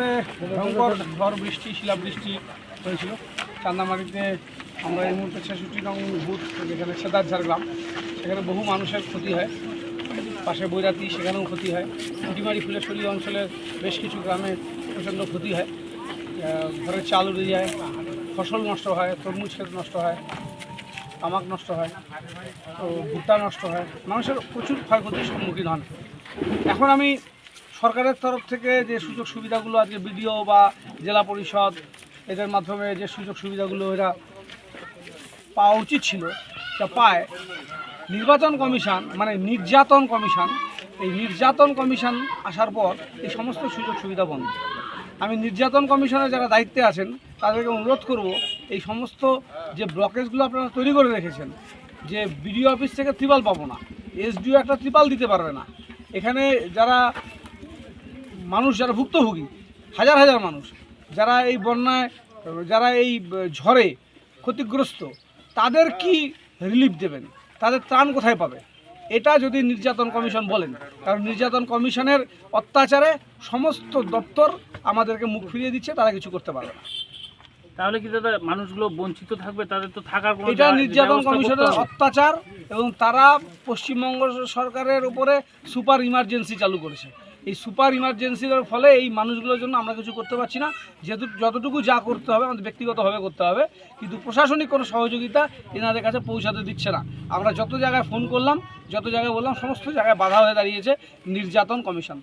চান্দামারিতে ভয়ঙ্কর ঝড় বৃষ্টি শিলাবৃষ্টি হয়েছিল। চান্দামারিতে আমরা এই মুহূর্তে 66 নং বুথ, যেখানে সেদার ঝাড়গ্রাম, সেখানে বহু মানুষের ক্ষতি হয়। পাশে বৈরাতি, সেখানেও ক্ষতি হয়। কুটিমারি ফুলেশ্বরী অঞ্চলের বেশ কিছু গ্রামে প্রচণ্ড ক্ষতি হয়। ঘরের চাল উড়ে যায়, ফসল নষ্ট হয়, তরমুজ ক্ষেত নষ্ট হয়, তামাক নষ্ট হয়, তো ভুট্টা নষ্ট হয়, মানুষের প্রচুর ক্ষয়ক্ষতির সম্মুখীন হন। এখন আমি সরকারের তরফ থেকে যে সুযোগ সুবিধাগুলো আজকে বিডিও বা জেলা পরিষদ এদের মাধ্যমে যে সুযোগ সুবিধাগুলো এরা পাওয়া উচিত ছিল তা পায়, নির্বাচন কমিশন মানে নির্যাতন কমিশন, এই নির্যাতন কমিশন আসার পর এই সমস্ত সুযোগ সুবিধা বন্ধ। আমি নির্যাতন কমিশনের যারা দায়িত্বে আছেন তাদেরকে অনুরোধ করব, এই সমস্ত যে ব্লকেজগুলো আপনারা তৈরি করে রেখেছেন, যে বিডিও অফিস থেকে ত্রিপাল পাবো না, এসডিও একটা ত্রিপাল দিতে পারবে না, এখানে যারা মানুষ, যারা ভুক্তভোগী, হাজার হাজার মানুষ যারা এই বন্যায়, যারা এই ঝড়ে ক্ষতিগ্রস্ত, তাদের কি রিলিফ দেবেন, তাদের ত্রাণ কোথায় পাবে? এটা যদি নির্যাতন কমিশন বলেন, কারণ নির্যাতন কমিশনের অত্যাচারে সমস্ত দপ্তর আমাদেরকে মুখ ফিরিয়ে দিচ্ছে, তারা কিছু করতে পারবে না। তাহলে কি দাদা মানুষগুলো বঞ্চিত থাকবে? তাদের তো থাকার কোনো এটা নির্যাতন কমিশনের অত্যাচার, এবং তারা পশ্চিমবঙ্গ সরকারের উপরে সুপার ইমার্জেন্সি চালু করেছে। এই সুপার ইমার্জেন্সির ফলে এই মানুষগুলোর জন্য আমরা কিছু করতে পারছি না। যেহেতু যতটুকু যা করতে হবে আমাদের ব্যক্তিগতভাবে করতে হবে, কিন্তু প্রশাসনিক কোনো সহযোগিতা এনাদের কাছে পৌঁছাতে দিচ্ছে না। আমরা যত জায়গায় ফোন করলাম, যত জায়গায় বললাম, সমস্ত জায়গায় বাধা হয়ে দাঁড়িয়েছে নির্যাতন কমিশন।